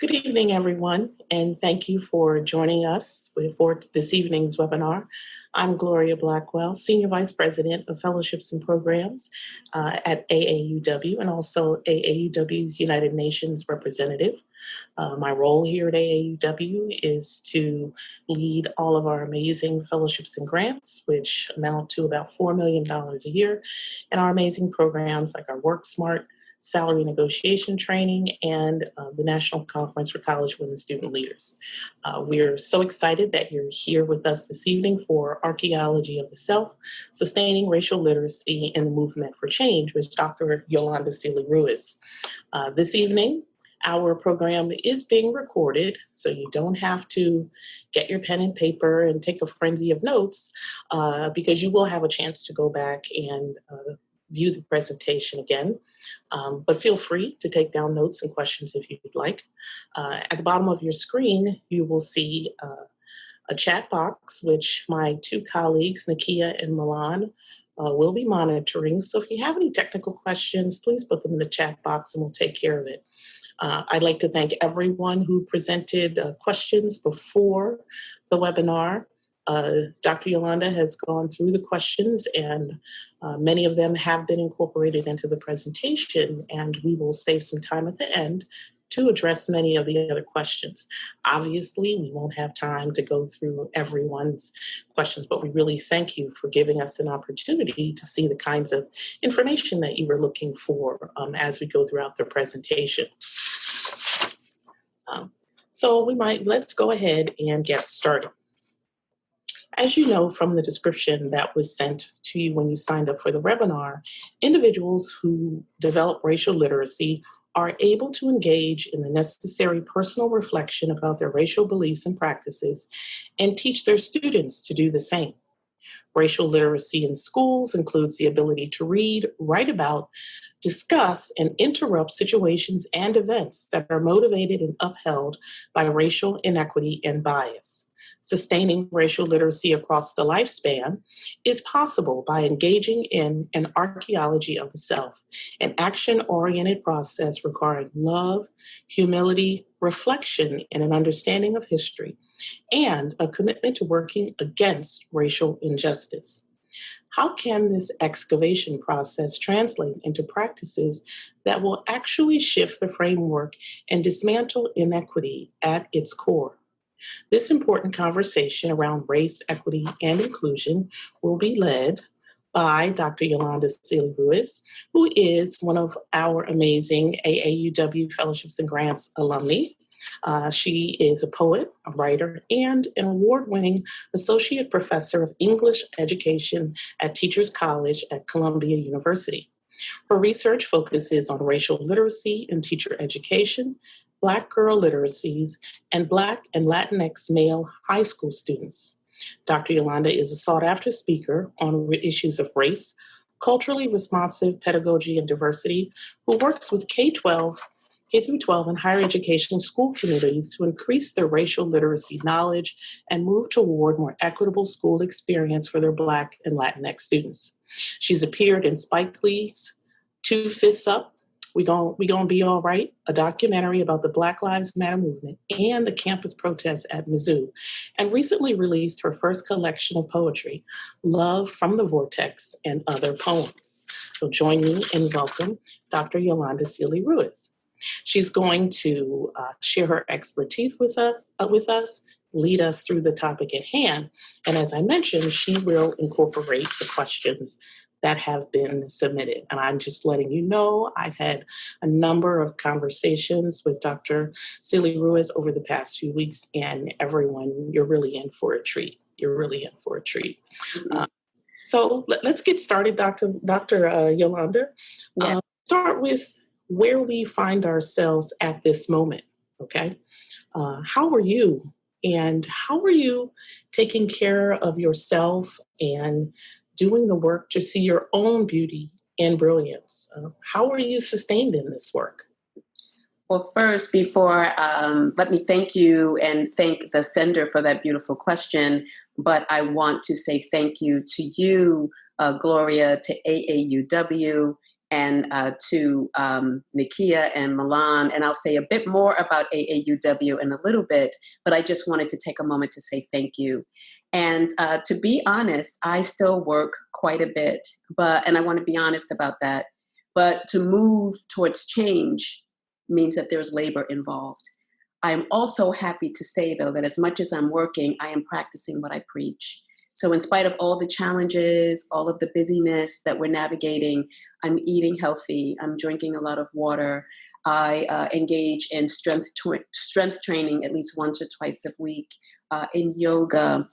Good evening, everyone, and thank you for joining us for this evening's webinar. I'm Gloria Blackwell, Senior Vice President of Fellowships and Programs at AAUW and also AAUW's United Nations representative. My role here at AAUW is to lead all of our amazing fellowships and grants, which amount to about $4 million a year, and our amazing programs like our Work Smart salary negotiation training, and the National Conference for College Women Student Leaders. We're so excited that you're here with us this evening for Archaeology of the Self, Sustaining Racial Literacy in the Movement for Change with Dr. Yolanda Sealey-Ruiz. This evening, our program is being recorded, so you don't have to get your pen and paper and take a frenzy of notes, because you will have a chance to go back and view the presentation again. But feel free to take down notes and questions if you'd like. At the bottom of your screen, you will see a chat box, which my two colleagues, Nakia and Milan, will be monitoring. So if you have any technical questions, please put them in the chat box and we'll take care of it. I'd like to thank everyone who presented questions before the webinar. Dr. Yolanda has gone through the questions, and many of them have been incorporated into the presentation, and we will save some time at the end to address many of the other questions. Obviously, we won't have time to go through everyone's questions, but we really thank you for giving us an opportunity to see the kinds of information that you were looking for as we go throughout the presentation. So let's go ahead and get started. As you know from the description that was sent to you when you signed up for the webinar, individuals who develop racial literacy are able to engage in the necessary personal reflection about their racial beliefs and practices and teach their students to do the same. Racial literacy in schools includes the ability to read, write about, discuss, and interrupt situations and events that are motivated and upheld by racial inequity and bias. Sustaining racial literacy across the lifespan is possible by engaging in an archaeology of the self, an action-oriented process requiring love, humility, reflection, and an understanding of history, and a commitment to working against racial injustice. How can this excavation process translate into practices that will actually shift the framework and dismantle inequity at its core? This important conversation around race, equity, and inclusion will be led by Dr. Yolanda Sealey-Ruiz, who is one of our amazing AAUW Fellowships and Grants alumni. She is a poet, a writer, and an award-winning associate professor of English education at Teachers College at Columbia University. Her research focuses on racial literacy in teacher education, Black girl literacies, and Black and Latinx male high school students. Dr. Yolanda is a sought-after speaker on issues of race, culturally responsive pedagogy and diversity, who works with K-12 and higher education school communities to increase their racial literacy knowledge and move toward more equitable school experience for their Black and Latinx students. She's appeared in Spike Lee's Two Fists Up, We Gonna Be All Right, a documentary about the Black Lives Matter movement and the campus protests at Mizzou, and recently released her first collection of poetry, Love from the Vortex and Other Poems. So join me in welcome Dr. Yolanda Sealey-Ruiz. She's going to share her expertise with us, lead us through the topic at hand, and as I mentioned, she will incorporate the questions that have been submitted. And I'm just letting you know, I've had a number of conversations with Dr. Sealey-Ruiz over the past few weeks, and everyone, you're really in for a treat. You're really in for a treat. So let's get started, Dr. Yolanda. Yeah. Start with where we find ourselves at this moment, okay? How are you? And how are you taking care of yourself and doing the work to see your own beauty and brilliance? How are you sustained in this work? Well, first, before, let me thank you and thank the sender for that beautiful question. But I want to say thank you to you, Gloria, to AAUW, and to Nikia and Milan. And I'll say a bit more about AAUW in a little bit, but I just wanted to take a moment to say thank you. And to be honest, I still work quite a bit, and I want to be honest about that. But to move towards change means that there's labor involved. I'm also happy to say, though, that as much as I'm working, I am practicing what I preach. So in spite of all the challenges, all of the busyness that we're navigating, I'm eating healthy, I'm drinking a lot of water, I engage in strength training at least once or twice a week, in yoga,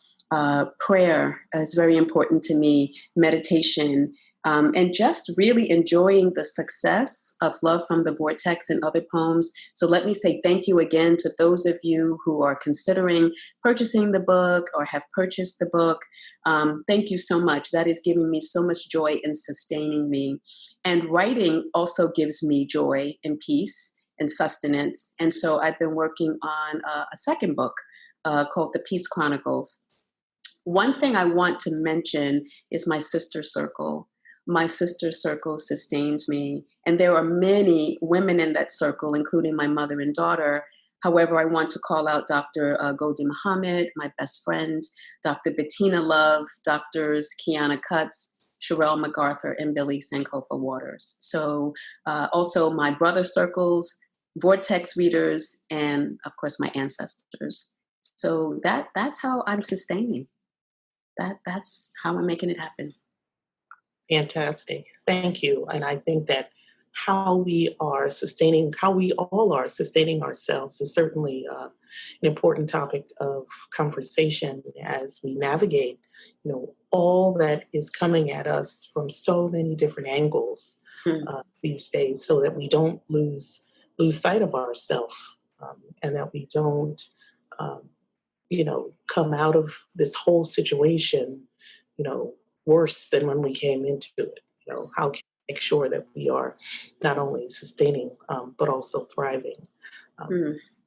prayer is very important to me, meditation, and just really enjoying the success of Love from the Vortex and other poems. So let me say thank you again to those of you who are considering purchasing the book or have purchased the book. Thank you so much. That is giving me so much joy and sustaining me. And writing also gives me joy and peace and sustenance. And so I've been working on a second book called The Peace Chronicles. One thing I want to mention is my sister circle. My sister circle sustains me. And there are many women in that circle, including my mother and daughter. However, I want to call out Dr. Gholdy Muhammad, my best friend, Dr. Bettina Love, Doctors Kiana Cutts, Sherelle MacArthur, and Billy Sankofa Waters. So also my brother circles, Vortex readers, and of course my ancestors. So that's how I'm sustaining. That's how I'm making it happen. Fantastic. Thank you. And I think that how we all are sustaining ourselves is certainly an important topic of conversation as we navigate, all that is coming at us from so many different angles these days, so that we don't lose sight of ourselves, and that we don't come out of this whole situation, worse than when we came into it. How can we make sure that we are not only sustaining, but also thriving?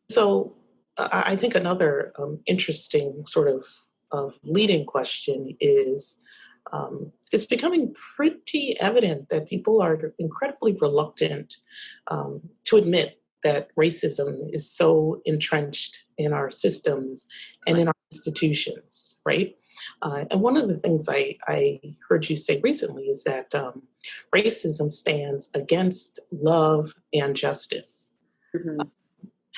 So I think another interesting sort of leading question is, it's becoming pretty evident that people are incredibly reluctant to admit that racism is so entrenched in our systems and in our institutions, right? And one of the things I heard you say recently is that racism stands against love and justice.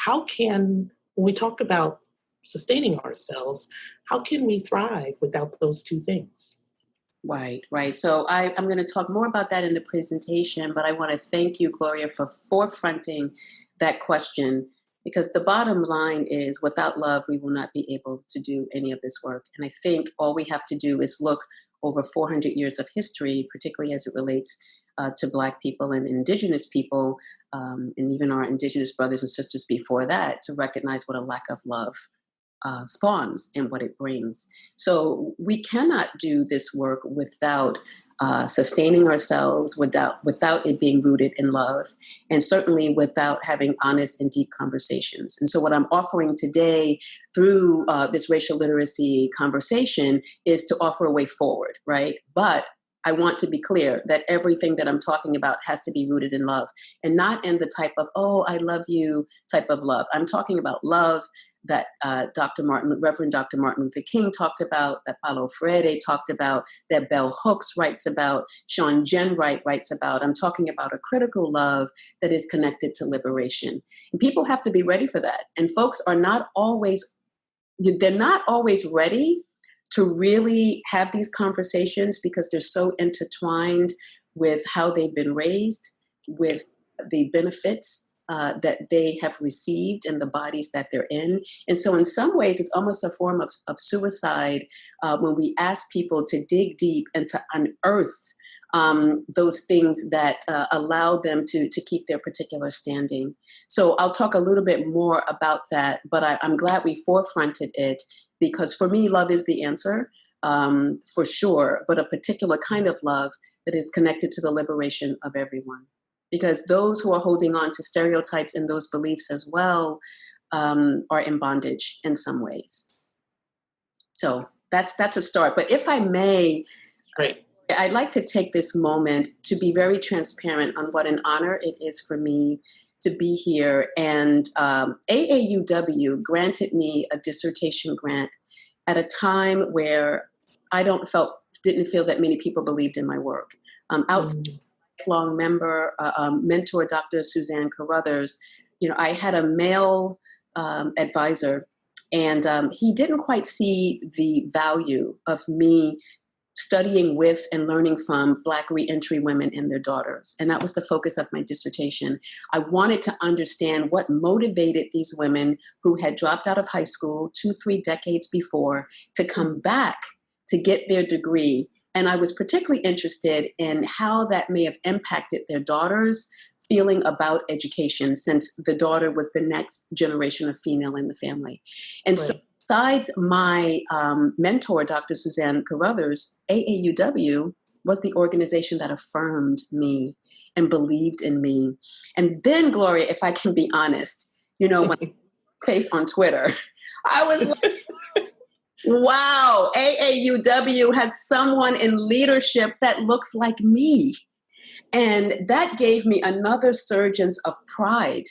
When we talk about sustaining ourselves, how can we thrive without those two things? Right. So I'm going to talk more about that in the presentation, but I want to thank you, Gloria, for forefronting that question, because the bottom line is without love, we will not be able to do any of this work. And I think all we have to do is look over 400 years of history, particularly as it relates to Black people and Indigenous people, and even our Indigenous brothers and sisters before that, to recognize what a lack of love spawns and what it brings. So we cannot do this work without sustaining ourselves, without it being rooted in love, and certainly without having honest and deep conversations. And so what I'm offering today through this racial literacy conversation is to offer a way forward, right? But I want to be clear that everything that I'm talking about has to be rooted in love, and not in the type of, oh, I love you type of love. I'm talking about love that Reverend Dr. Martin Luther King talked about, that Paulo Freire talked about, that Bell Hooks writes about, Sean Jenwright writes about. I'm talking about a critical love that is connected to liberation. And people have to be ready for that. And folks are not always ready to really have these conversations because they're so intertwined with how they've been raised, with the benefits that they have received in the bodies that they're in. And so in some ways, it's almost a form of suicide when we ask people to dig deep and to unearth those things that allow them to keep their particular standing. So I'll talk a little bit more about that, but I'm glad we forefronted it, because for me, love is the answer, for sure, but a particular kind of love that is connected to the liberation of everyone. Because those who are holding on to stereotypes and those beliefs as well are in bondage in some ways. So that's a start. But if I may, right. I'd like to take this moment to be very transparent on what an honor it is for me to be here. And AAUW granted me a dissertation grant at a time where I didn't feel that many people believed in my work. Outside lifelong mentor, Dr. Suzanne Carruthers, I had a male advisor, and he didn't quite see the value of me studying with and learning from Black reentry women and their daughters. And that was the focus of my dissertation. I wanted to understand what motivated these women who had dropped out of high school 2-3 decades before to come back to get their degree. And I was particularly interested in how that may have impacted their daughters' feeling about education, since the daughter was the next generation of female in the family. And so besides my mentor, Dr. Suzanne Carruthers, AAUW was the organization that affirmed me and believed in me. And then, Gloria, if I can be honest, when I face on Twitter, I was like, wow, AAUW has someone in leadership that looks like me. And that gave me another surge of pride.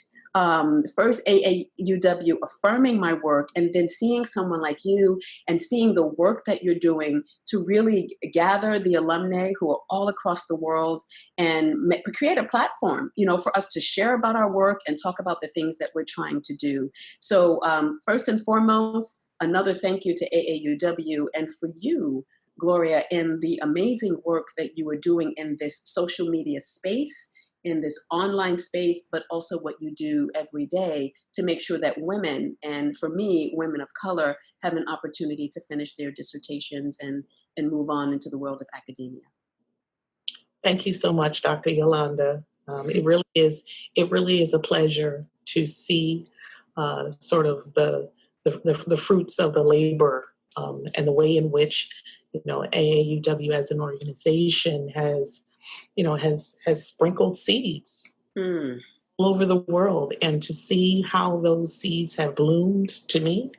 First, AAUW affirming my work, and then seeing someone like you and seeing the work that you're doing to really gather the alumni who are all across the world and create a platform, for us to share about our work and talk about the things that we're trying to do. So first and foremost, another thank you to AAUW, and for you, Gloria, in the amazing work that you are doing in this social media space, in this online space, but also what you do every day to make sure that women, and for me, women of color, have an opportunity to finish their dissertations and move on into the world of academia. Thank you so much, Dr. Yolanda. It really is a pleasure to see sort of the fruits of the labor and the way in which AAUW as an organization has sprinkled seeds all over the world, and to see how those seeds have bloomed, to me,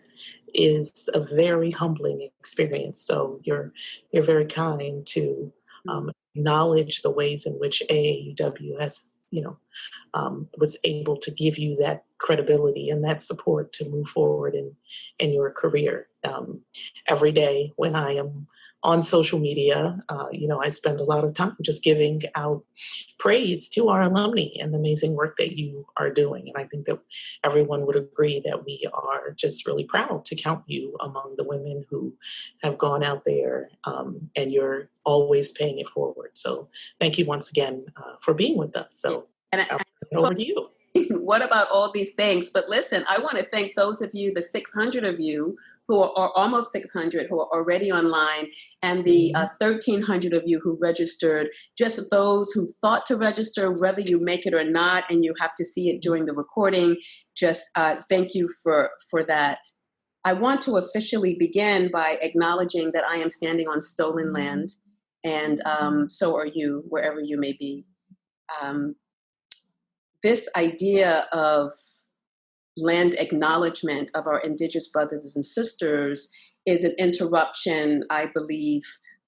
is a very humbling experience. So you're very kind to acknowledge the ways in which AAUW has was able to give you that credibility and that support to move forward in your career. Every day when I am on social media, I spend a lot of time just giving out praise to our alumni and the amazing work that you are doing. And I think that everyone would agree that we are just really proud to count you among the women who have gone out there, and you're always paying it forward. So thank you once again for being with us. So over to you. What about all these things? But listen, I want to thank those of you, the 600 of you who are almost 600 who are already online, and the 1,300 of you who registered, just those who thought to register, whether you make it or not, and you have to see it during the recording. Just thank you for that. I want to officially begin by acknowledging that I am standing on stolen land, and so are you, wherever you may be. This idea of land acknowledgement of our Indigenous brothers and sisters is an interruption, I believe,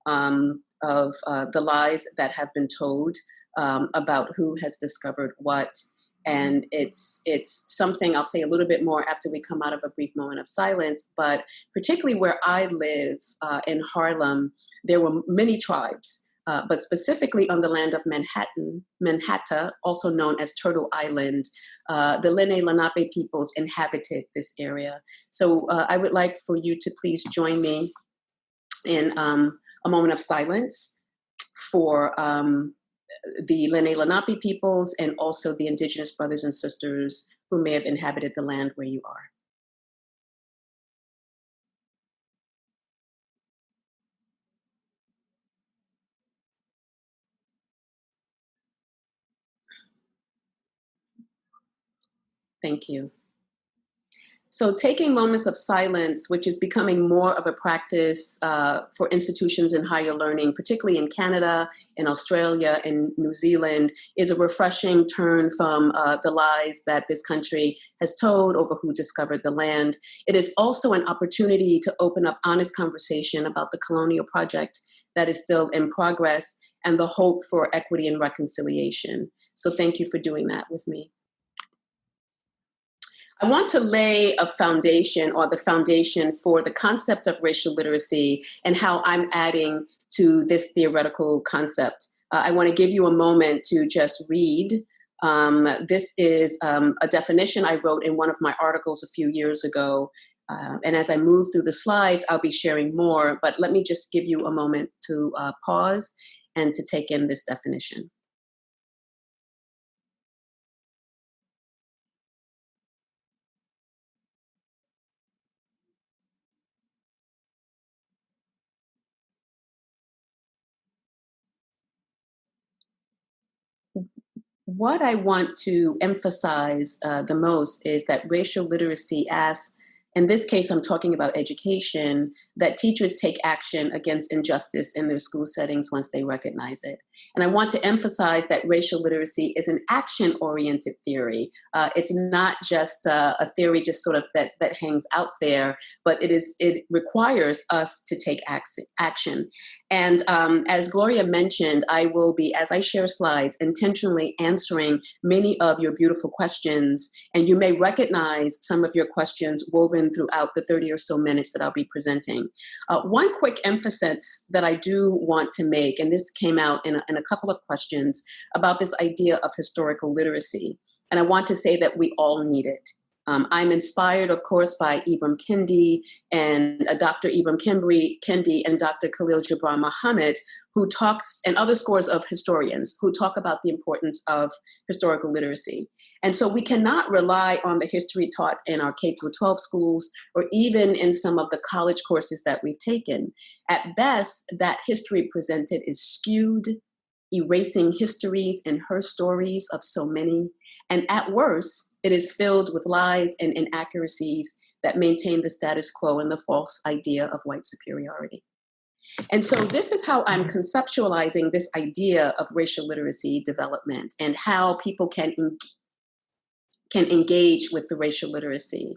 of the lies that have been told about who has discovered what. And it's something I'll say a little bit more after we come out of a brief moment of silence, but particularly where I live in Harlem, there were many tribes. But specifically on the land of Manhattan, also known as Turtle Island, the Lenni Lenape peoples inhabited this area. So I would like for you to please join me in a moment of silence for the Lenni Lenape peoples and also the Indigenous brothers and sisters who may have inhabited the land where you are. Thank you. So taking moments of silence, which is becoming more of a practice for institutions in higher learning, particularly in Canada, in Australia, in New Zealand, is a refreshing turn from the lies that this country has told over who discovered the land. It is also an opportunity to open up honest conversation about the colonial project that is still in progress, and the hope for equity and reconciliation. So thank you for doing that with me. I want to lay a foundation, or the foundation, for the concept of racial literacy and how I'm adding to this theoretical concept. I want to give you a moment to just read. This is a definition I wrote in one of my articles a few years ago. And as I move through the slides, I'll be sharing more, but let me just give you a moment to pause and to take in this definition. What I want to emphasize the most is that racial literacy asks, in this case, I'm talking about education, that teachers take action against injustice in their school settings once they recognize it. And I want to emphasize that racial literacy is an action-oriented theory. It's not just a theory just sort of that hangs out there, but it requires us to take action. And as Gloria mentioned, I will be, as I share slides, intentionally answering many of your beautiful questions. And you may recognize some of your questions woven throughout the 30 or so minutes that I'll be presenting. One quick emphasis that I do want to make, and this came out in a couple of questions, about this idea of historical literacy. And I want to say that we all need it. I'm inspired, of course, by Ibram Kendi and Dr. Ibram Kendi and Dr. Khalil Gibran Muhammad, who talks, and other scores of historians who talk about the importance of historical literacy. And so we cannot rely on the history taught in our K-12 schools or even in some of the college courses that we've taken. At best, that history presented is skewed, erasing histories and her stories of so many. And at worst, it is filled with lies and inaccuracies that maintain the status quo and the false idea of white superiority. And so this is how I'm conceptualizing this idea of racial literacy development and how people can engage with the racial literacy.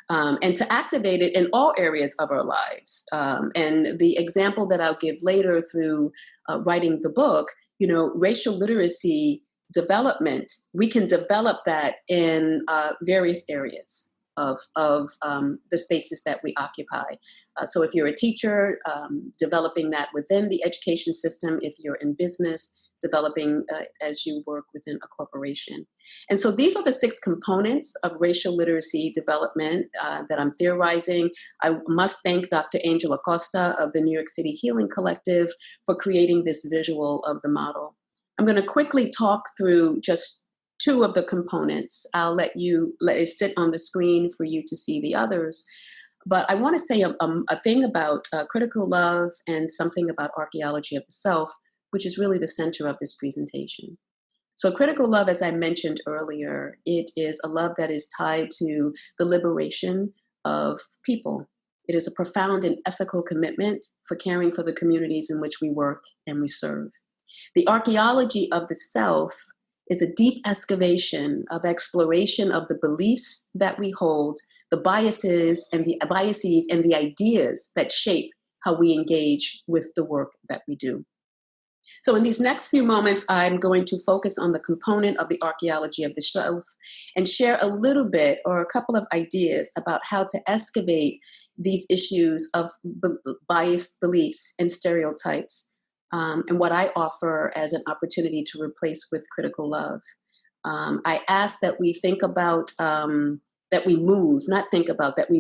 And to activate it in all areas of our lives. And the example that I'll give later through writing the book, racial literacy development, we can develop that in various areas of the spaces that we occupy. So if you're a teacher, developing that within the education system. If you're in business, developing as you work within a corporation. And so these are the 6 components of racial literacy development that I'm theorizing. I must thank Dr. Angel Acosta of the New York City Healing Collective for creating this visual of the model. I'm going to quickly talk through just 2 of the components. I'll let it sit on the screen for you to see the others. But I want to say a thing about critical love and something about archaeology of the self, which is really the center of this presentation. So critical love, as I mentioned earlier, it is a love that is tied to the liberation of people. It is a profound and ethical commitment for caring for the communities in which we work and we serve. The archaeology of the self is a deep excavation of exploration of the beliefs that we hold, the biases and the ideas that shape how we engage with the work that we do. So in these next few moments, I'm going to focus on the component of the archaeology of the self and share a little bit or a couple of ideas about how to excavate these issues of biased beliefs and stereotypes, and what I offer as an opportunity to replace with critical love. I ask that we think about, that we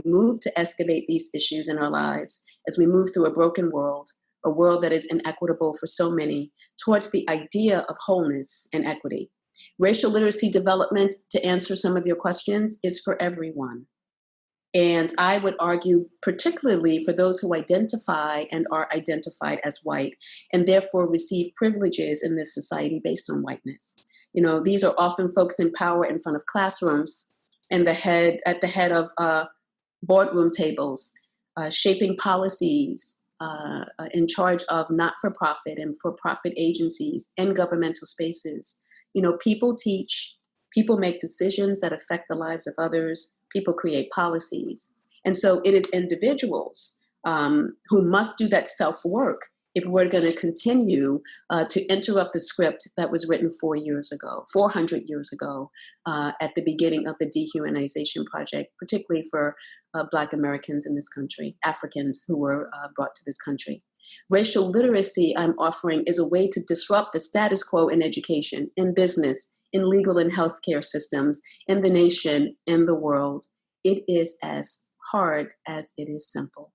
move to excavate these issues in our lives as we move through a broken world, a world that is inequitable for so many, towards the idea of wholeness and equity. Racial literacy development, to answer some of your questions, is for everyone. And I would argue particularly for those who identify and are identified as white and therefore receive privileges in this society based on whiteness. These are often folks in power in front of classrooms and at the head of boardroom tables, shaping policies, in charge of not-for-profit and for-profit agencies and governmental spaces. People teach, people make decisions that affect the lives of others, people create policies. And so it is individuals who must do that self-work if we're going to continue to interrupt the script that was written 400 years ago, at the beginning of the dehumanization project, particularly for Black Americans in this country, Africans who were brought to this country. Racial literacy, I'm offering, is a way to disrupt the status quo in education, in business, in legal and healthcare systems, in the nation, in the world. It is as hard as it is simple.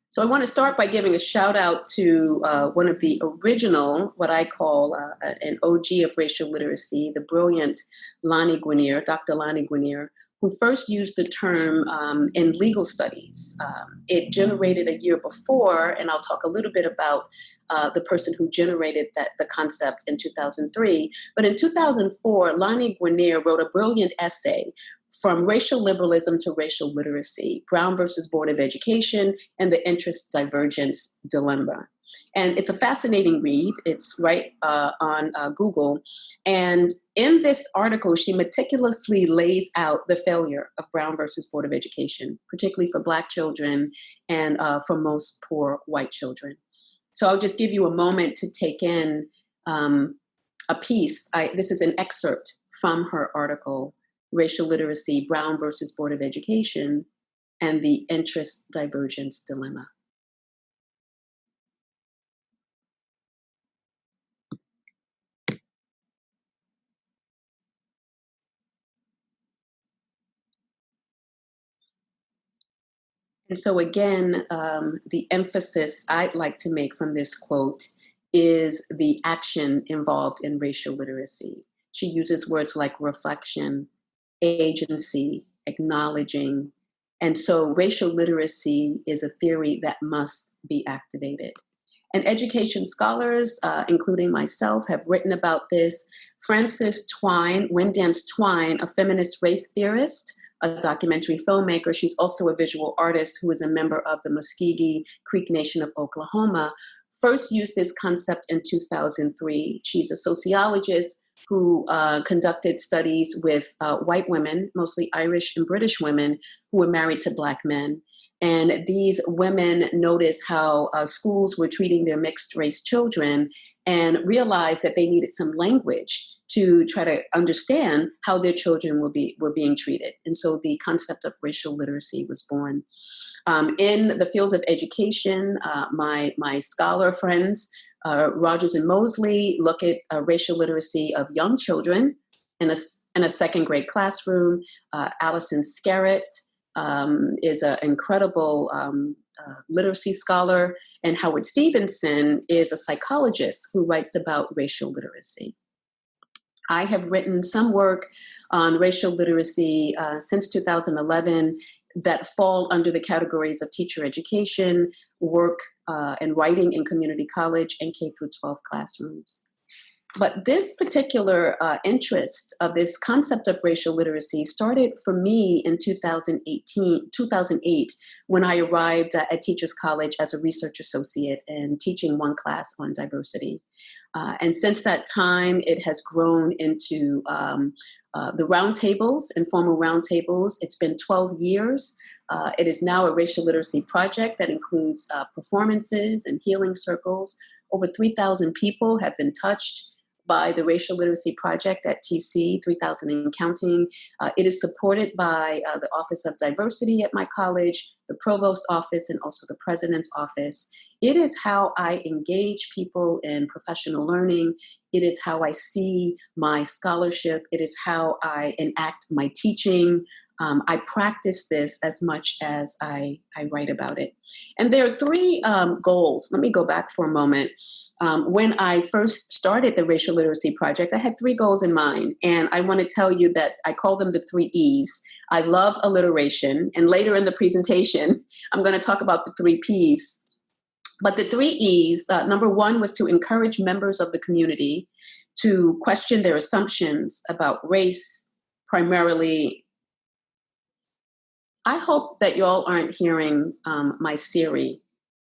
So I want to start by giving a shout out to one of the original, what I call an OG of racial literacy, the brilliant Dr. Lonnie Guinier, who first used the term in legal studies. It generated a year before, and I'll talk a little bit about the person who generated the concept in 2003. But in 2004, Lonnie Guinier wrote a brilliant essay, From Racial Liberalism to Racial Literacy, Brown versus Board of Education and the Interest Divergence Dilemma. And it's a fascinating read. It's right on Google. And in this article, she meticulously lays out the failure of Brown versus Board of Education, particularly for Black children and for most poor white children. So I'll just give you a moment to take in a piece. This is an excerpt from her article, Racial Literacy, Brown versus Board of Education, and the Interest Divergence Dilemma. And so again, the emphasis I'd like to make from this quote is the action involved in racial literacy. She uses words like reflection, agency, acknowledging. And so racial literacy is a theory that must be activated. And education scholars, including myself, have written about this. Frances Windance Twine, a feminist race theorist, a documentary filmmaker. She's also a visual artist who is a member of the Muskogee Creek Nation of Oklahoma, first used this concept in 2003. She's a sociologist who conducted studies with white women, mostly Irish and British women, who were married to Black men. And these women noticed how schools were treating their mixed race children and realized that they needed some language to try to understand how their children were being treated. And so the concept of racial literacy was born. In the field of education, my scholar friends, Rogers and Mosley, look at racial literacy of young children in a second grade classroom. Allison Scarrett is an incredible literacy scholar, and Howard Stevenson is a psychologist who writes about racial literacy. I have written some work on racial literacy since 2011 that fall under the categories of teacher education, work and writing in community college and K through 12 classrooms. But this particular interest of this concept of racial literacy started for me in 2008, when I arrived at Teachers College as a research associate and teaching one class on diversity. And since that time, it has grown into the roundtables, informal roundtables. It's been 12 years. It is now a racial literacy project that includes performances and healing circles. Over 3,000 people have been touched by the Racial Literacy Project at TC, 3,000 and counting. It is supported by the Office of Diversity at my college, the Provost Office, and also the President's Office. It is how I engage people in professional learning. It is how I see my scholarship. It is how I enact my teaching. I practice this as much as I write about it. And there are three goals. Let me go back for a moment. When I first started the Racial Literacy Project, I had three goals in mind. And I want to tell you that I call them the 3 E's. I love alliteration. And later in the presentation, I'm going to talk about the 3 P's. But the 3 E's, number one was to encourage members of the community to question their assumptions about race, primarily. I hope that y'all aren't hearing my Siri,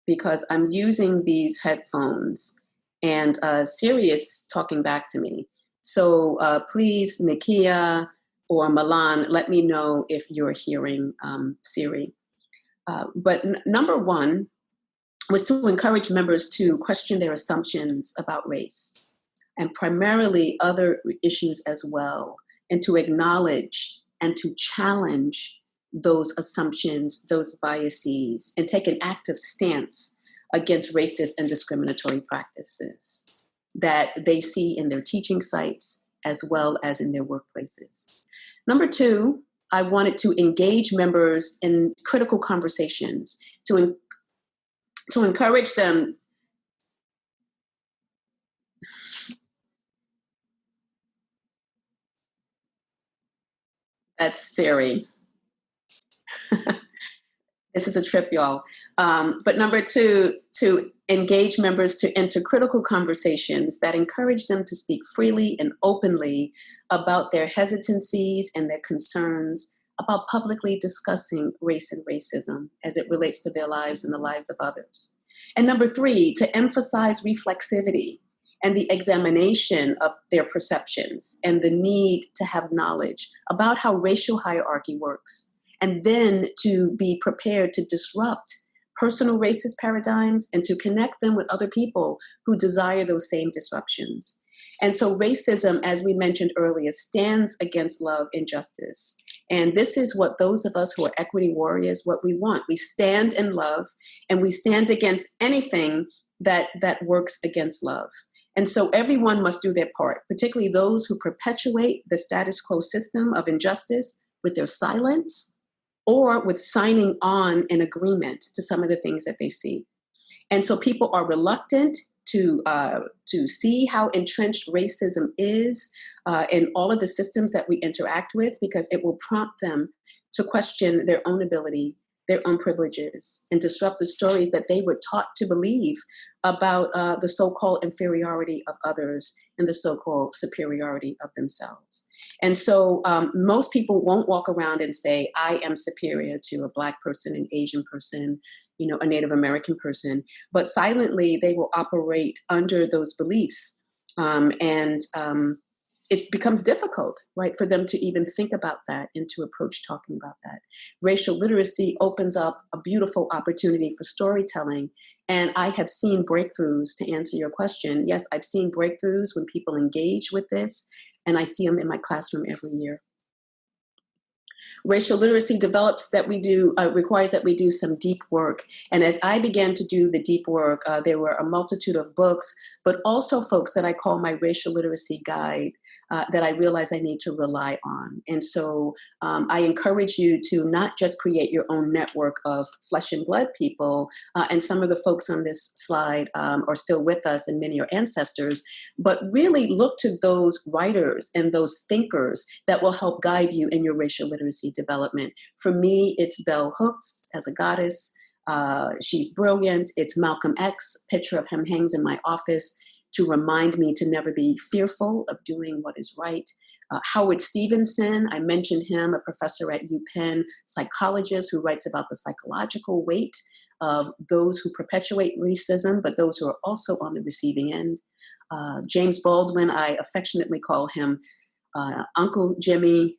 because I'm using these headphones and Siri is talking back to me. So please, Nakia or Milan, let me know if you're hearing Siri. But number one was to encourage members to question their assumptions about race and primarily other issues as well, and to acknowledge and to challenge those assumptions, those biases, and take an active stance against racist and discriminatory practices that they see in their teaching sites as well as in their workplaces. Number two, I wanted to engage members in critical conversations, to encourage them. That's Siri. This is a trip, y'all. But number two, to engage members to enter critical conversations that encourage them to speak freely and openly about their hesitancies and their concerns about publicly discussing race and racism as it relates to their lives and the lives of others. And number three, to emphasize reflexivity and the examination of their perceptions and the need to have knowledge about how racial hierarchy works, and then to be prepared to disrupt personal racist paradigms and to connect them with other people who desire those same disruptions. And so racism, as we mentioned earlier, stands against love and justice. And this is what those of us who are equity warriors, what we want. We stand in love and we stand against anything that works against love. And so everyone must do their part, particularly those who perpetuate the status quo system of injustice with their silence or with signing on an agreement to some of the things that they see. And so people are reluctant to see how entrenched racism is in all of the systems that we interact with, because it will prompt them to question their own ability, their own privileges, and disrupt the stories that they were taught to believe about the so-called inferiority of others and the so-called superiority of themselves. And so most people won't walk around and say, I am superior to a Black person, an Asian person, a Native American person, but silently they will operate under those beliefs. It becomes difficult, right, for them to even think about that and to approach talking about that. Racial literacy opens up a beautiful opportunity for storytelling. And I have seen breakthroughs, to answer your question. Yes, I've seen breakthroughs when people engage with this, and I see them in my classroom every year. Racial literacy requires that we do some deep work. And as I began to do the deep work, there were a multitude of books, but also folks that I call my racial literacy guide that I realize I need to rely on. And so I encourage you to not just create your own network of flesh and blood people, and some of the folks on this slide are still with us and many are ancestors, but really look to those writers and those thinkers that will help guide you in your racial literacy development. For me, it's Bell Hooks as a goddess. She's brilliant. It's Malcolm X, picture of him hangs in my office to remind me to never be fearful of doing what is right. Howard Stevenson, I mentioned him, a professor at UPenn, psychologist who writes about the psychological weight of those who perpetuate racism, but those who are also on the receiving end. James Baldwin, I affectionately call him Uncle Jimmy.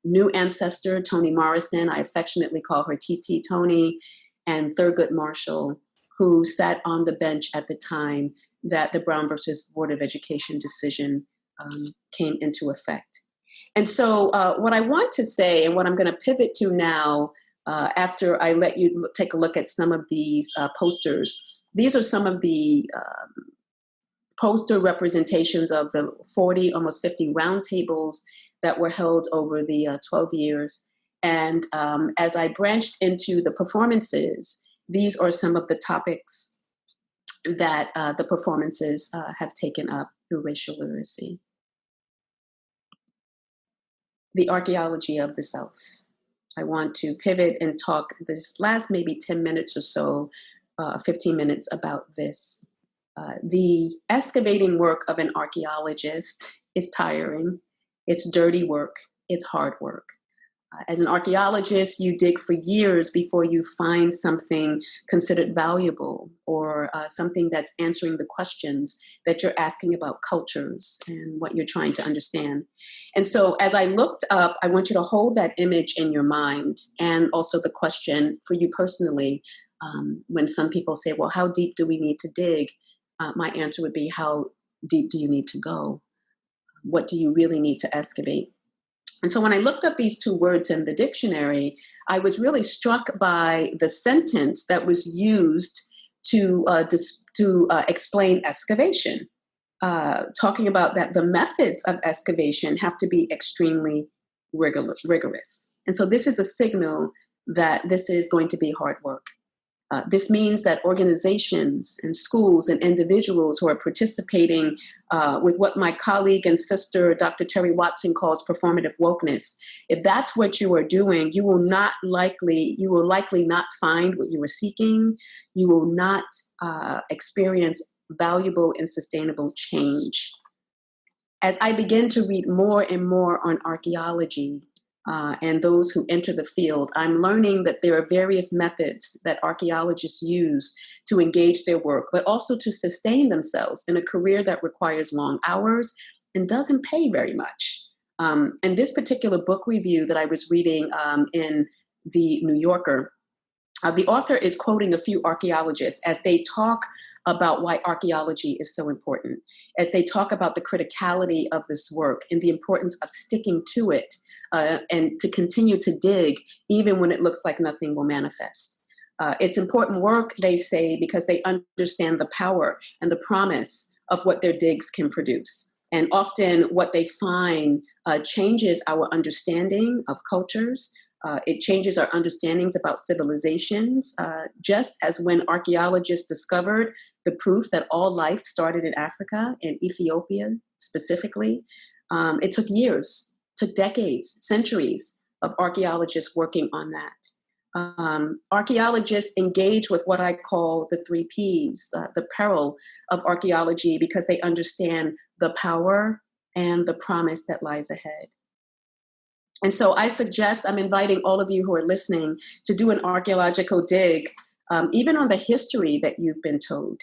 New ancestor, Toni Morrison, I affectionately call her TT Toni, and Thurgood Marshall, who sat on the bench at the time that the Brown versus Board of Education decision came into effect. And so what I want to say, and what I'm going to pivot to now, after I let you take a look at some of these posters, these are some of the poster representations of the 40, almost 50 roundtables that were held over the 12 years. And as I branched into the performances, these are some of the topics that the performances have taken up through racial literacy. The archaeology of the self. I want to pivot and talk this last maybe 10 minutes or so, 15 minutes about this. The excavating work of an archaeologist is tiring. It's dirty work. It's hard work. As an archaeologist, you dig for years before you find something considered valuable or something that's answering the questions that you're asking about cultures and what you're trying to understand. And so as I looked up, I want you to hold that image in your mind and also the question for you personally, When some people say, well, how deep do we need to dig? My answer would be, how deep do you need to go? What do you really need to excavate? And so when I looked up these two words in the dictionary, I was really struck by the sentence that was used to explain excavation, talking about that the methods of excavation have to be extremely rigorous. And so this is a signal that this is going to be hard work. This means that organizations and schools and individuals who are participating with what my colleague and sister, Dr. Terry Watson, calls performative wokeness, if that's what you are doing, you will likely not find what you were seeking. You will not experience valuable and sustainable change. As I begin to read more and more on archaeology, and those who enter the field, I'm learning that there are various methods that archaeologists use to engage their work, but also to sustain themselves in a career that requires long hours and doesn't pay very much. And this particular book review that I was reading in the New Yorker, the author is quoting a few archaeologists as they talk about why archaeology is so important, as they talk about the criticality of this work and the importance of sticking to it and to continue to dig even when it looks like nothing will manifest. It's important work, they say, because they understand the power and the promise of what their digs can produce. And often what they find changes our understanding of cultures. It changes our understandings about civilizations, just as when archaeologists discovered the proof that all life started in Africa, in Ethiopia specifically. It took years, took decades, centuries of archaeologists working on that. Archaeologists engage with what I call the 3 Ps, the peril of archaeology, because they understand the power and the promise that lies ahead. And so I'm inviting all of you who are listening to do an archaeological dig, even on the history that you've been told,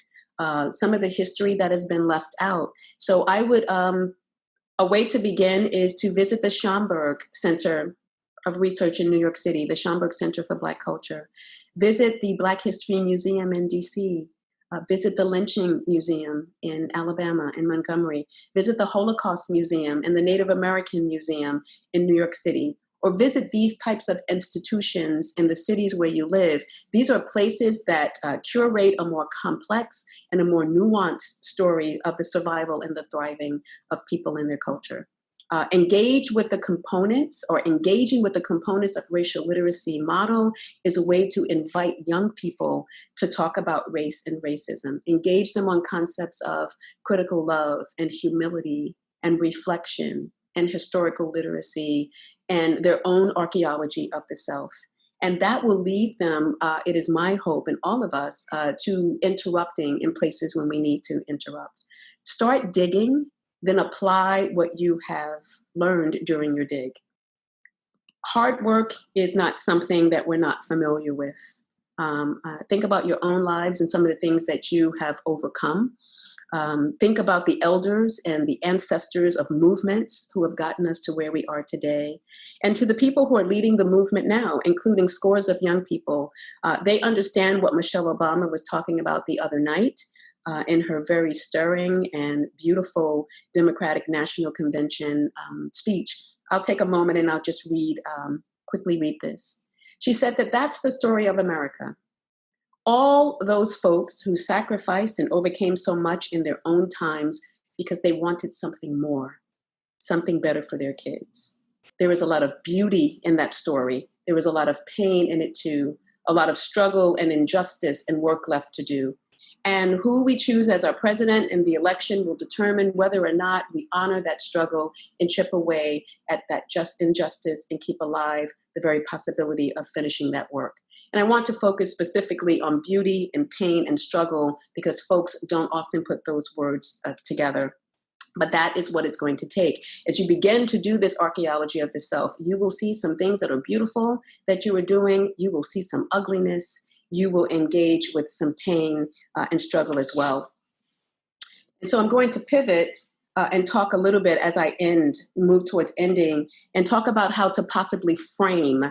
some of the history that has been left out. So I would, a way to begin is to visit the Schomburg Center of Research in New York City, the Schomburg Center for Black Culture. Visit the Black History Museum in DC. Visit the Lynching Museum in Alabama, in Montgomery. Visit the Holocaust Museum and the Native American Museum in New York City. Or visit these types of institutions in the cities where you live. These are places that curate a more complex and a more nuanced story of the survival and the thriving of people and their culture. Engaging with the components of racial literacy model is a way to invite young people to talk about race and racism. Engage them on concepts of critical love and humility and reflection and historical literacy and their own archaeology of the self. And that will lead them, it is my hope and all of us, to interrupting in places when we need to interrupt. Start digging, then apply what you have learned during your dig. Hard work is not something that we're not familiar with. Think about your own lives and some of the things that you have overcome. Think about the elders and the ancestors of movements who have gotten us to where we are today. And to the people who are leading the movement now, including scores of young people, they understand what Michelle Obama was talking about the other night in her very stirring and beautiful Democratic National Convention speech. I'll take a moment and I'll just quickly read this. She said that that's the story of America. All those folks who sacrificed and overcame so much in their own times because they wanted something more, something better for their kids. There is a lot of beauty in that story. There was a lot of pain in it too, a lot of struggle and injustice and work left to do. And who we choose as our president in the election will determine whether or not we honor that struggle and chip away at that just injustice and keep alive the very possibility of finishing that work. And I want to focus specifically on beauty and pain and struggle because folks don't often put those words together. But that is what it's going to take. As you begin to do this archaeology of the self, you will see some things that are beautiful that you are doing. You will see some ugliness. You will engage with some pain and struggle as well. And so I'm going to pivot and talk a little bit as I move towards ending, and talk about how to possibly frame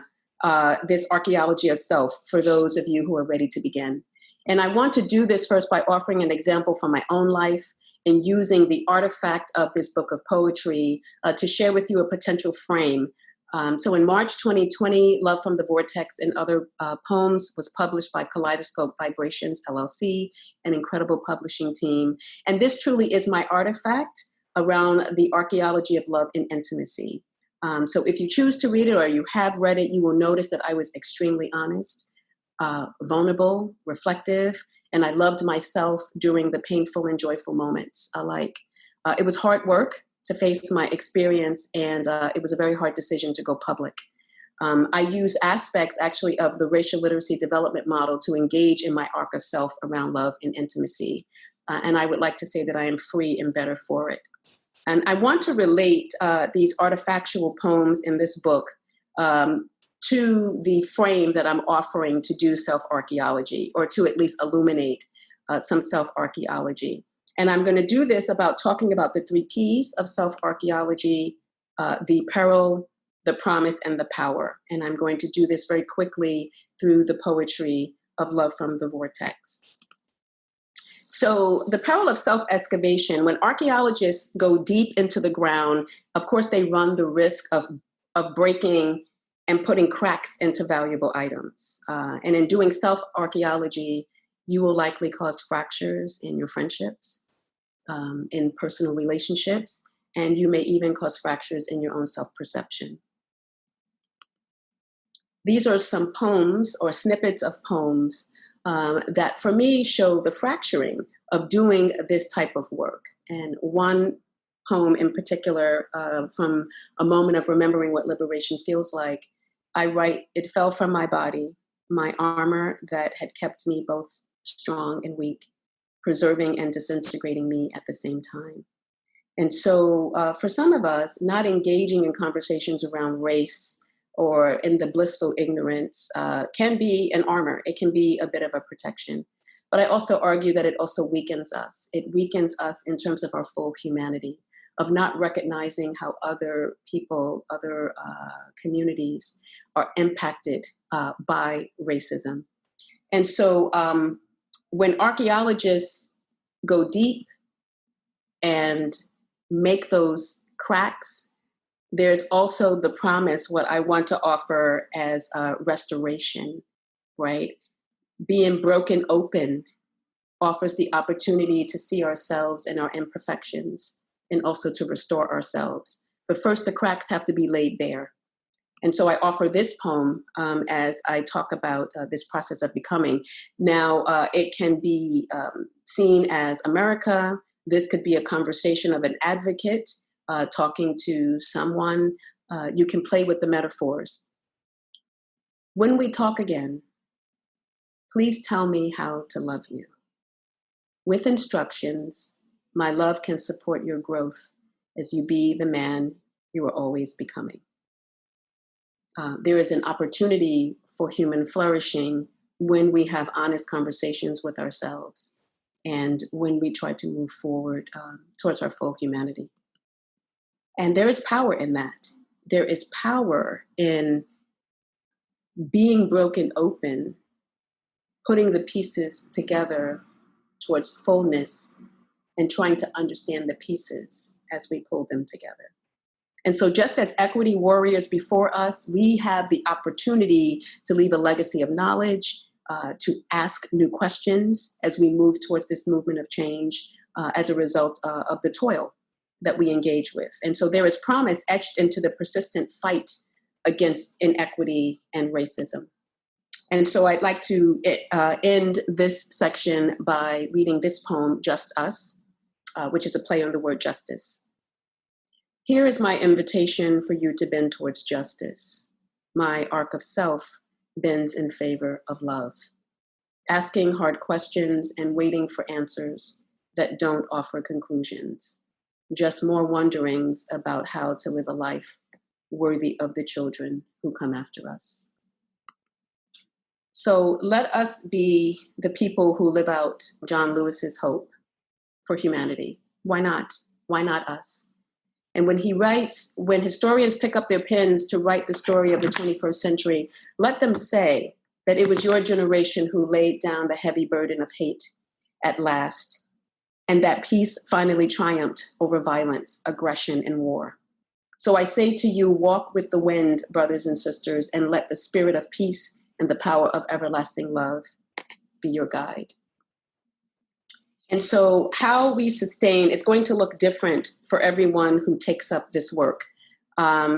this archaeology of self for those of you who are ready to begin. And I want to do this first by offering an example from my own life and using the artifact of this book of poetry to share with you a potential frame. So in March 2020, Love from the Vortex and Other Poems was published by Kaleidoscope Vibrations, LLC, an incredible publishing team. And this truly is my artifact around the archaeology of love and intimacy. So if you choose to read it or you have read it, you will notice that I was extremely honest, vulnerable, reflective, and I loved myself during the painful and joyful moments alike. It was hard work to face my experience, and it was a very hard decision to go public. I use aspects actually of the racial literacy development model to engage in my arc of self around love and intimacy. And I would like to say that I am free and better for it. And I want to relate these artifactual poems in this book to the frame that I'm offering to do self-archeology, or to at least illuminate some self-archeology. And I'm going to do this about talking about the 3 Ps of self-archeology, the peril, the promise, and the power. And I'm going to do this very quickly through the poetry of Love from the Vortex. So the peril of self-excavation, when archaeologists go deep into the ground, of course, they run the risk of breaking and putting cracks into valuable items. And in doing self-archeology, you will likely cause fractures in your friendships, in personal relationships, and you may even cause fractures in your own self-perception. These are some poems or snippets of poems that for me show the fracturing of doing this type of work. And one poem in particular, from a moment of remembering what liberation feels like, I write, "It fell from my body, my armor that had kept me both strong and weak, preserving and disintegrating me at the same time." And so for some of us, not engaging in conversations around race or in the blissful ignorance can be an armor. It can be a bit of a protection. But I also argue that it also weakens us. It weakens us in terms of our full humanity, of not recognizing how other people, other communities are impacted by racism. And so when archaeologists go deep and make those cracks, there's also the promise, what I want to offer as restoration, right? Being broken open offers the opportunity to see ourselves and our imperfections, and also to restore ourselves. But first, the cracks have to be laid bare. And so I offer this poem as I talk about this process of becoming. Now, it can be seen as America. This could be a conversation of an advocate talking to someone. You can play with the metaphors. When we talk again, please tell me how to love you. With instructions, my love can support your growth as you be the man you are always becoming. There is an opportunity for human flourishing when we have honest conversations with ourselves and when we try to move forward towards our full humanity. And there is power in that. There is power in being broken open, putting the pieces together towards fullness, and trying to understand the pieces as we pull them together. And so just as equity warriors before us, we have the opportunity to leave a legacy of knowledge, to ask new questions as we move towards this movement of change as a result of the toil that we engage with. And so there is promise etched into the persistent fight against inequity and racism. And so I'd like to end this section by reading this poem, Just Us, which is a play on the word justice. Here is my invitation for you to bend towards justice. My arc of self bends in favor of love, asking hard questions and waiting for answers that don't offer conclusions, just more wonderings about how to live a life worthy of the children who come after us. So let us be the people who live out John Lewis's hope for humanity. Why not? Why not us? And when he writes, when historians pick up their pens to write the story of the 21st century, let them say that it was your generation who laid down the heavy burden of hate at last, and that peace finally triumphed over violence, aggression, and war. So I say to you, walk with the wind, brothers and sisters, and let the spirit of peace and the power of everlasting love be your guide. And so how we sustain, it's going to look different for everyone who takes up this work.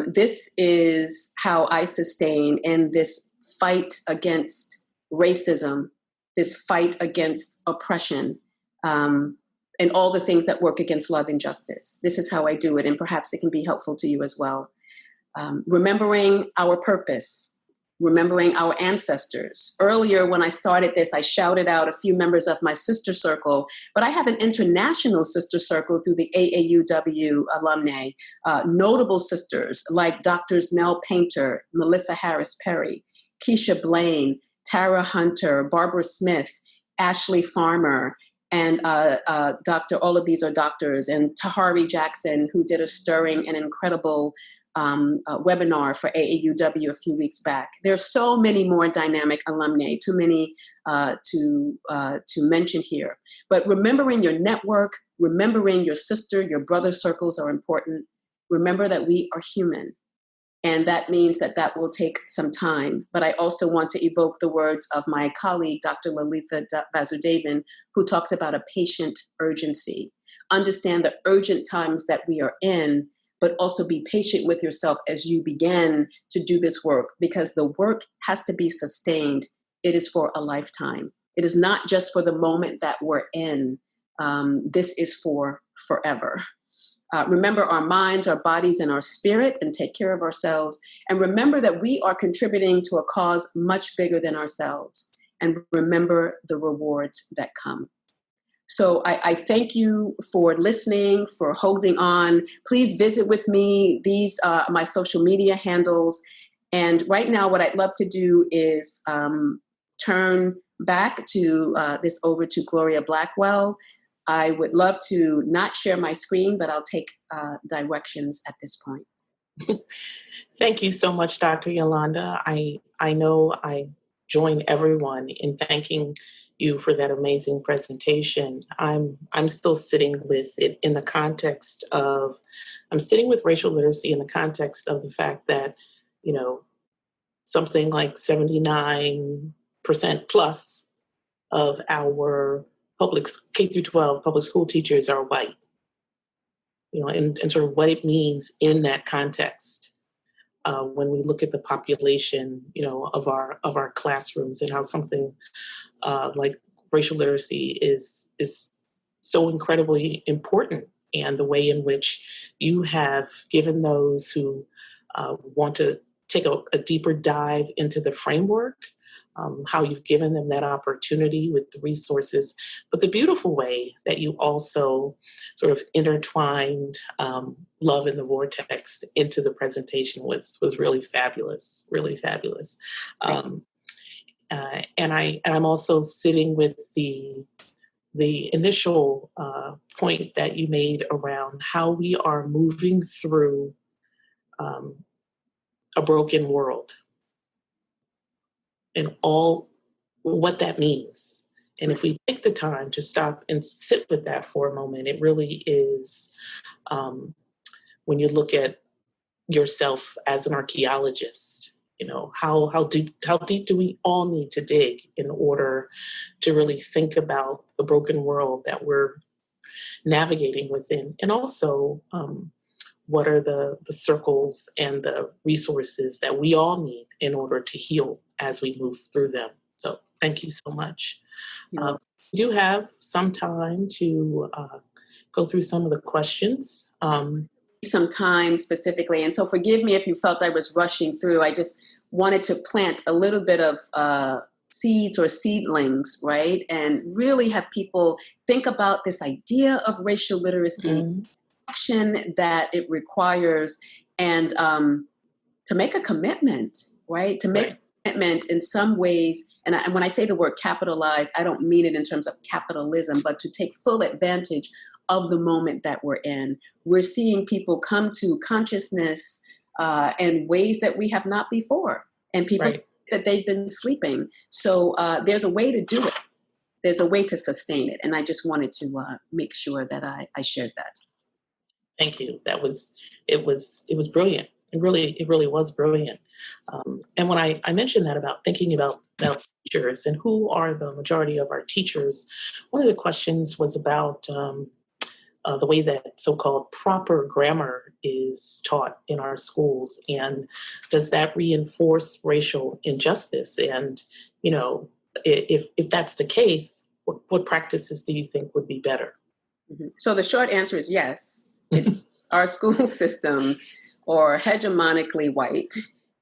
This is how I sustain in this fight against racism, this fight against oppression, and all the things that work against love and justice. This is how I do it, and perhaps it can be helpful to you as well. Remembering our purpose, remembering our ancestors. Earlier, when I started this, I shouted out a few members of my sister circle, but I have an international sister circle through the AAUW alumni, notable sisters like Drs. Nell Painter, Melissa Harris Perry, Keisha Blaine, Tara Hunter, Barbara Smith, Ashley Farmer, and all of these are doctors, and Tahari Jackson, who did a stirring and incredible webinar for AAUW a few weeks back. There's so many more dynamic alumni, too many to mention here. But remembering your network, remembering your sister, your brother circles are important. Remember that we are human. And that means that that will take some time. But I also want to evoke the words of my colleague, Dr. Lalitha Vasudevan, who talks about a patient urgency. Understand the urgent times that we are in, but also be patient with yourself as you begin to do this work, because the work has to be sustained. It is for a lifetime. It is not just for the moment that we're in. This is for forever. Remember our minds, our bodies, and our spirit, and take care of ourselves. And remember that we are contributing to a cause much bigger than ourselves. And remember the rewards that come. So I thank you for listening, for holding on. Please visit with me. These are my social media handles. And right now, what I'd love to do is turn back to this over to Gloria Blackwell. I would love to not share my screen, but I'll take directions at this point. Thank you so much, Dr. Yolanda. I know I join everyone in thanking you for that amazing presentation. I'm still sitting with it in the context of, I'm sitting with racial literacy in the context of the fact that, you know, something like 79% plus of our public K through 12 public school teachers are white, you know, and sort of what it means in that context. When we look at the population, you know, of our classrooms, and how something like racial literacy is so incredibly important, and the way in which you have given those who want to take a deeper dive into the framework, how you've given them that opportunity with the resources, but the beautiful way that you also sort of intertwined love in the vortex into the presentation was really fabulous, really fabulous. And I'm also sitting with the initial point that you made around how we are moving through a broken world, and all what that means. And if we take the time to stop and sit with that for a moment, it really is, when you look at yourself as an archaeologist, you know, how deep do we all need to dig in order to really think about the broken world that we're navigating within, and also what are the circles and the resources that we all need in order to heal as we move through them. So thank you so much. We do have some time to go through some of the questions. Some time specifically, and so forgive me if you felt I was rushing through. I just wanted to plant a little bit of seeds or seedlings, right? And really have people think about this idea of racial literacy, action that it requires, and to make a commitment, right? To make a commitment in some ways. And when I say the word capitalize, I don't mean it in terms of capitalism, but to take full advantage of the moment that we're in. We're seeing people come to consciousness in ways that we have not before, and people Right. that they've been sleeping. So there's a way to do it. There's a way to sustain it. And I just wanted to make sure that I shared that. Thank you. It was brilliant. It really was brilliant. And when I mentioned that about thinking about teachers and who are the majority of our teachers, one of the questions was about the way that so-called proper grammar is taught in our schools, and does that reinforce racial injustice? And if that's the case, what practices do you think would be better? Mm-hmm. So the short answer is yes. Our school systems are hegemonically white,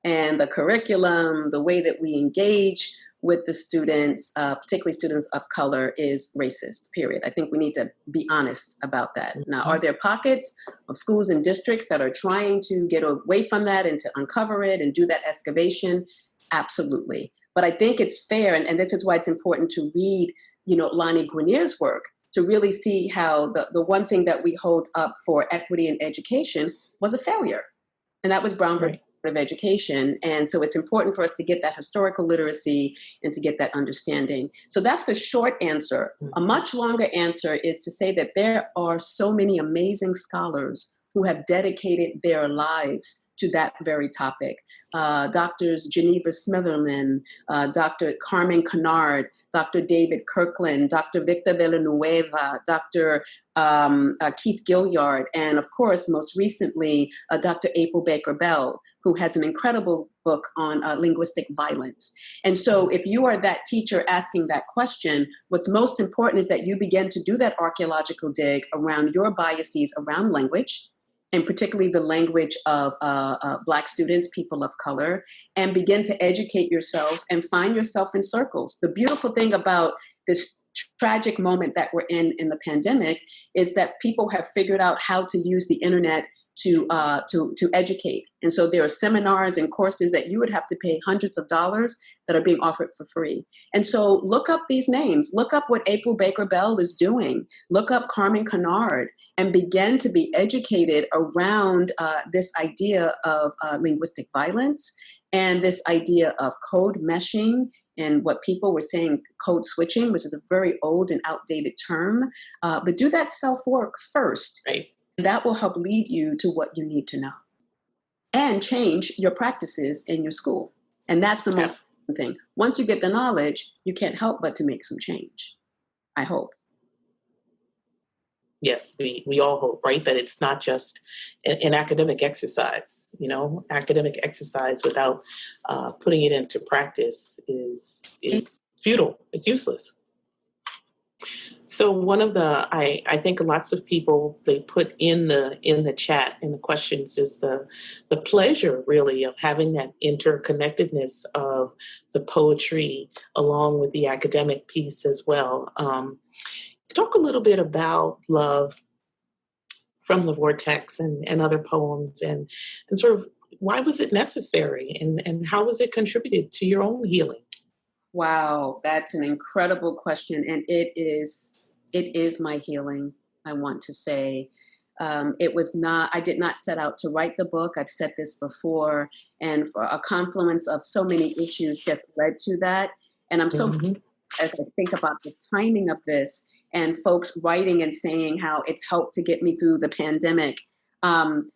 and the curriculum, the way that we engage with the students, particularly students of color, is racist, period. I think we need to be honest about that. Now, are there pockets of schools and districts that are trying to get away from that and to uncover it and do that excavation? Absolutely. But I think it's fair, and this is why it's important to read, Lonnie Guinier's work, to really see how the one thing that we hold up for equity in education was a failure. And that was Brown versus Board of Education. And so it's important for us to get that historical literacy and to get that understanding. So that's the short answer. A much longer answer is to say that there are so many amazing scholars who have dedicated their lives to that very topic. Doctors Geneva Smitherman, Dr. Carmen Kennard, Dr. David Kirkland, Dr. Victor Villanueva, Dr. Keith Gilliard, and of course, most recently, Dr. April Baker Bell, who has an incredible book on linguistic violence. And so if you are that teacher asking that question, what's most important is that you begin to do that archaeological dig around your biases around language, and particularly the language of Black students, people of color, and begin to educate yourself and find yourself in circles. The beautiful thing about this tragic moment that we're in the pandemic is that people have figured out how to use the internet to educate. And so there are seminars and courses that you would have to pay hundreds of dollars that are being offered for free. And so look up these names, look up what April Baker Bell is doing, look up Carmen Kennard, and begin to be educated around this idea of linguistic violence and this idea of code meshing and what people were saying, code switching, which is a very old and outdated term. But do that self-work first. Right. That will help lead you to what you need to know and change your practices in your school. And that's the most important thing. Once you get the knowledge, you can't help but to make some change, I hope. Yes, we all hope, right, that it's not just an academic exercise. Academic exercise without putting it into practice is futile. It's useless. So one of the, I think lots of people, they put in the chat, in the questions, is the pleasure really of having that interconnectedness of the poetry along with the academic piece as well. Talk a little bit about Love from the Vortex and other poems, and sort of why was it necessary, and how was it contributed to your own healing? Wow, that's an incredible question. And it is my healing, I want to say. I did not set out to write the book. I've said this before, and for a confluence of so many issues just led to that. And I'm so, as I think about the timing of this and folks writing and saying how it's helped to get me through the pandemic.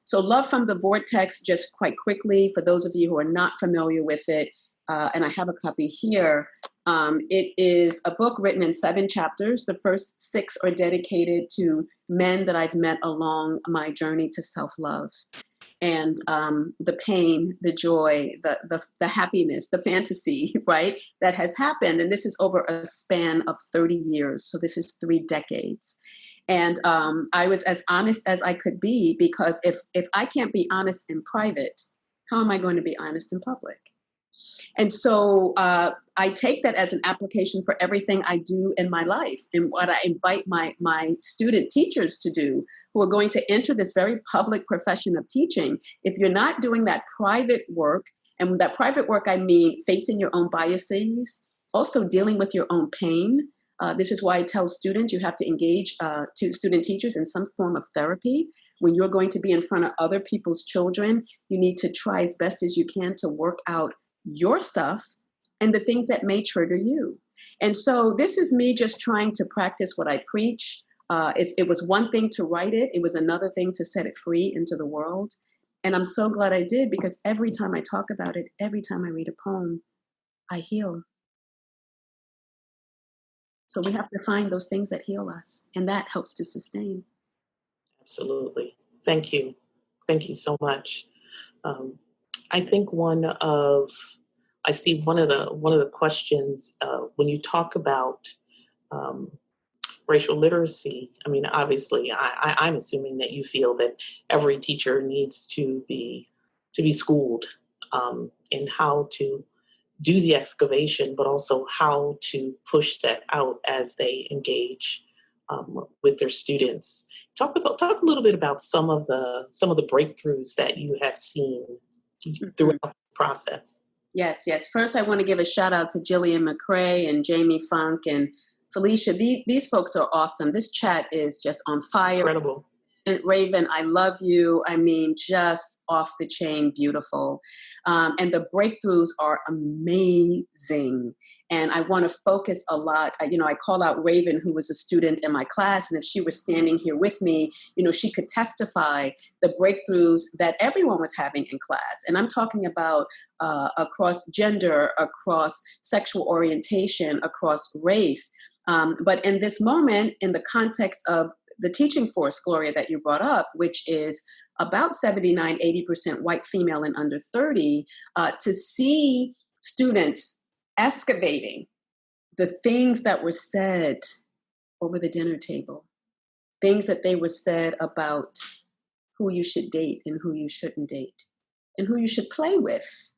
So Love from the Vortex, just quite quickly, for those of you who are not familiar with it, and I have a copy here. It is a book written in 7 chapters. The first 6 are dedicated to men that I've met along my journey to self-love. And the pain, the joy, the happiness, the fantasy, right, that has happened. And this is over a span of 30 years. So this is 3 decades. And I was as honest as I could be, because if I can't be honest in private, how am I going to be honest in public? And so I take that as an application for everything I do in my life, and what I invite my student teachers to do, who are going to enter this very public profession of teaching. If you're not doing that private work, and with that private work, I mean facing your own biases, also dealing with your own pain, This is why I tell students you have to engage student teachers in some form of therapy. When you're going to be in front of other people's children, you need to try as best as you can to work out your stuff and the things that may trigger you. And so this is me just trying to practice what I preach. It was one thing to write it. It was another thing to set it free into the world. And I'm so glad I did, because every time I talk about it, every time I read a poem, I heal. So we have to find those things that heal us, and that helps to sustain. Absolutely. Thank you. Thank you so much. I think I see one of the questions when you talk about racial literacy. I mean, obviously, I'm assuming that you feel that every teacher needs to be schooled in how to do the excavation, but also how to push that out as they engage with their students. Talk a little bit about some of the breakthroughs that you have seen throughout the process. Yes. First, I want to give a shout out to Jillian McCrae and Jamie Funk and Felicia. These folks are awesome. This chat is just on fire. It's incredible. Raven, I love you. I mean, just off the chain, beautiful. And the breakthroughs are amazing. And I want to focus a lot. I call out Raven, who was a student in my class. And if she was standing here with me, she could testify the breakthroughs that everyone was having in class. And I'm talking about across gender, across sexual orientation, across race. But in this moment, in the context of the teaching force, Gloria, that you brought up, which is about 79, 80% white female and under 30, to see students excavating the things that were said over the dinner table, things that they were said about who you should date and who you shouldn't date, and who you should play with,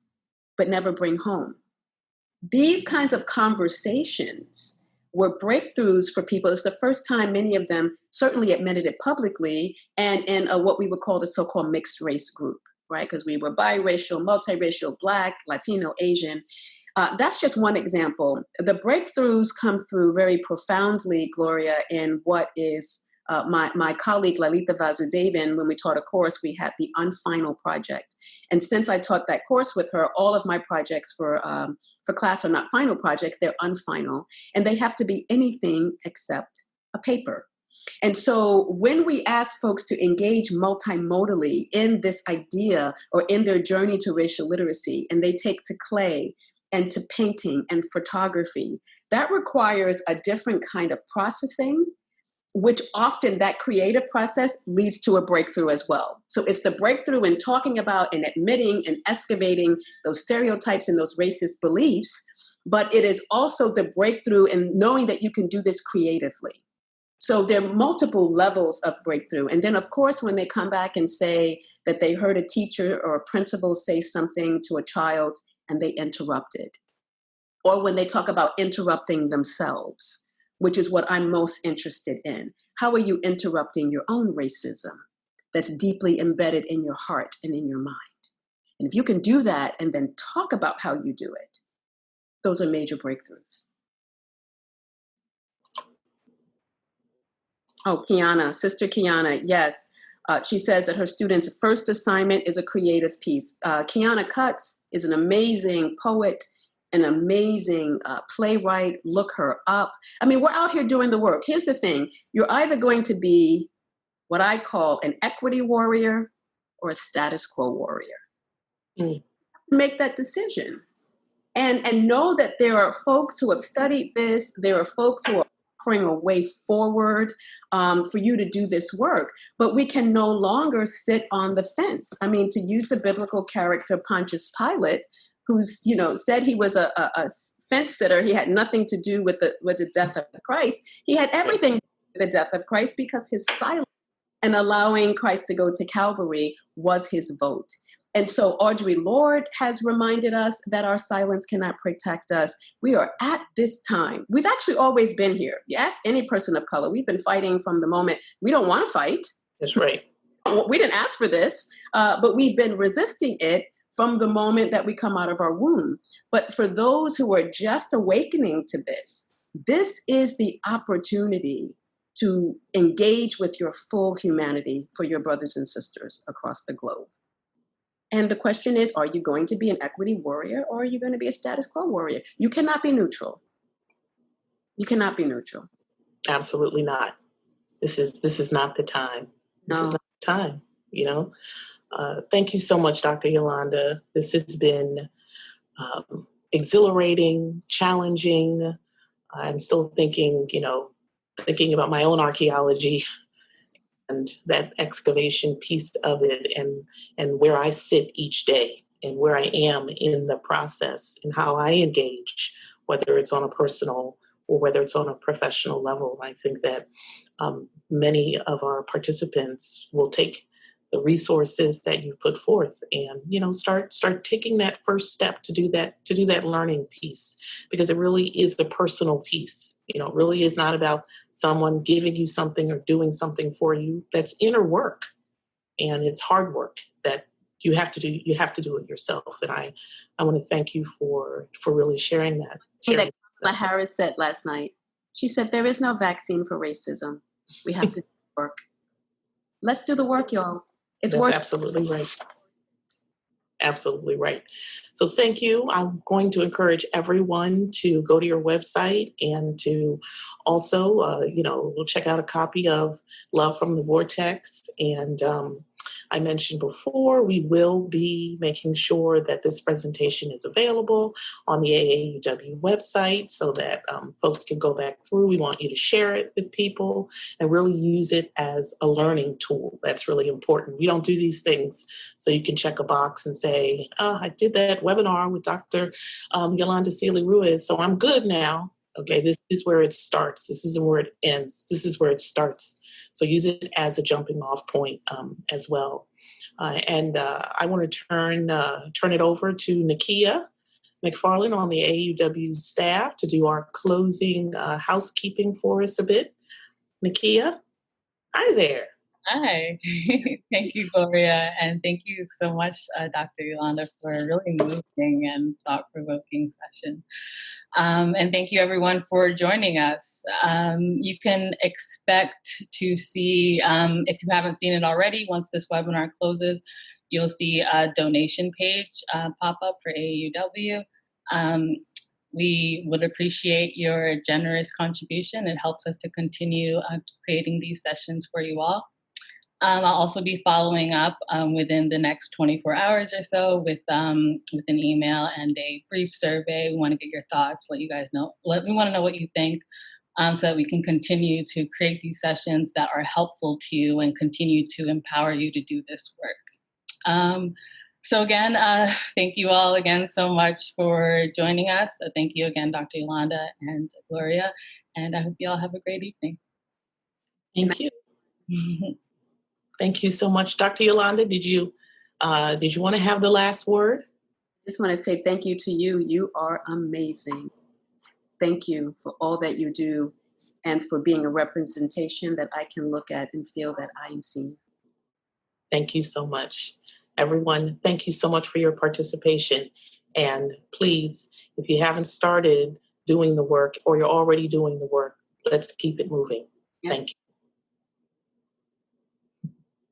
but never bring home. These kinds of conversations were breakthroughs for people. It's the first time many of them certainly admitted it publicly, and in what we would call the so-called mixed race group, right? Because we were biracial, multiracial, Black, Latino, Asian. That's just one example. The breakthroughs come through very profoundly, Gloria, in what is my colleague Lalita Vasudevan. When we taught a course, we had the Unfinal project. And since I taught that course with her, all of my projects for class are not final projects, they're unfinal. And they have to be anything except a paper. And so when we ask folks to engage multimodally in this idea or in their journey to racial literacy, and they take to clay and to painting and photography, that requires a different kind of processing, which often that creative process leads to a breakthrough as well. So it's the breakthrough in talking about and admitting and excavating those stereotypes and those racist beliefs, but it is also the breakthrough in knowing that you can do this creatively. So there are multiple levels of breakthrough. And then, of course, when they come back and say that they heard a teacher or a principal say something to a child and they interrupted, or when they talk about interrupting themselves, which is what I'm most interested in. How are you interrupting your own racism that's deeply embedded in your heart and in your mind? And if you can do that and then talk about how you do it, those are major breakthroughs. Oh, Kiana, Sister Kiana, yes. She says that her student's first assignment is a creative piece. Kiana Cutts is an amazing poet, an amazing playwright. Look her up. I mean, we're out here doing the work. Here's the thing. You're either going to be what I call an equity warrior or a status quo warrior. Make that decision. And know that there are folks who have studied this. There are folks who are offering a way forward for you to do this work. But we can no longer sit on the fence. I mean, to use the biblical character Pontius Pilate, who's, said he was a fence sitter. He had nothing to do with the death of Christ. He had everything to do with the death of Christ, because his silence and allowing Christ to go to Calvary was his vote. And so Audre Lorde has reminded us that our silence cannot protect us. We are at this time. We've actually always been here. You ask any person of color, we've been fighting from the moment we don't want to fight. That's right. We didn't ask for this, but we've been resisting it from the moment that we come out of our womb. But for those who are just awakening to this, This is the opportunity to engage with your full humanity for your brothers and sisters across the globe. And the question is, are you going to be an equity warrior or are you going to be a status quo warrior? You cannot be neutral. You cannot be neutral. Absolutely not. This is not the time. This is not the time, you know. Thank you so much, Dr. Yolanda. This has been exhilarating, challenging. I'm still thinking about my own archaeology and that excavation piece of it, and where I sit each day and where I am in the process and how I engage, whether it's on a personal or whether it's on a professional level. I think that many of our participants will take the resources that you put forth and start taking that first step to do that learning piece, because it really is the personal piece. It really is not about someone giving you something or doing something for you. That's inner work, and it's hard work that you have to do it yourself. And I want to thank you for really sharing that. Like Kamala Harris said last night, she said there is no vaccine for racism. We have to do the work. Let's do the work, y'all. It's That's work. absolutely right. Absolutely right. So thank you. I'm going to encourage everyone to go to your website and to also, we'll check out a copy of Love from the Vortex. And I mentioned before, we will be making sure that this presentation is available on the AAUW website so that folks can go back through. We want you to share it with people and really use it as a learning tool. That's really important. We don't do these things so you can check a box and say, I did that webinar with Dr. Yolanda Sealey-Ruiz, so I'm good now. Okay, this is where it starts. This isn't where it ends. This is where it starts. So use it as a jumping off point as well. And I want to turn it over to Nakia McFarland on the AAUW staff to do our closing housekeeping for us a bit. Nakia, hi there. Hi. Thank you, Gloria. And thank you so much, Dr. Yolanda, for a really moving and thought-provoking session. And thank you, everyone, for joining us. You can expect to see, if you haven't seen it already, once this webinar closes, you'll see a donation page pop up for AAUW. We would appreciate your generous contribution. It helps us to continue creating these sessions for you all. I'll also be following up within the next 24 hours or so with an email and a brief survey. We want to get your thoughts, let you guys know. We want to know what you think so that we can continue to create these sessions that are helpful to you and continue to empower you to do this work. So again, thank you all again so much for joining us. Thank you again, Dr. Yolanda and Gloria, and I hope you all have a great evening. Thank you. Thank you so much. Dr. Yolanda, did you want to have the last word? I just want to say thank you to you. You are amazing. Thank you for all that you do and for being a representation that I can look at and feel that I am seen. Thank you so much. Everyone, thank you so much for your participation. And please, if you haven't started doing the work or you're already doing the work, let's keep it moving. Yep. Thank you.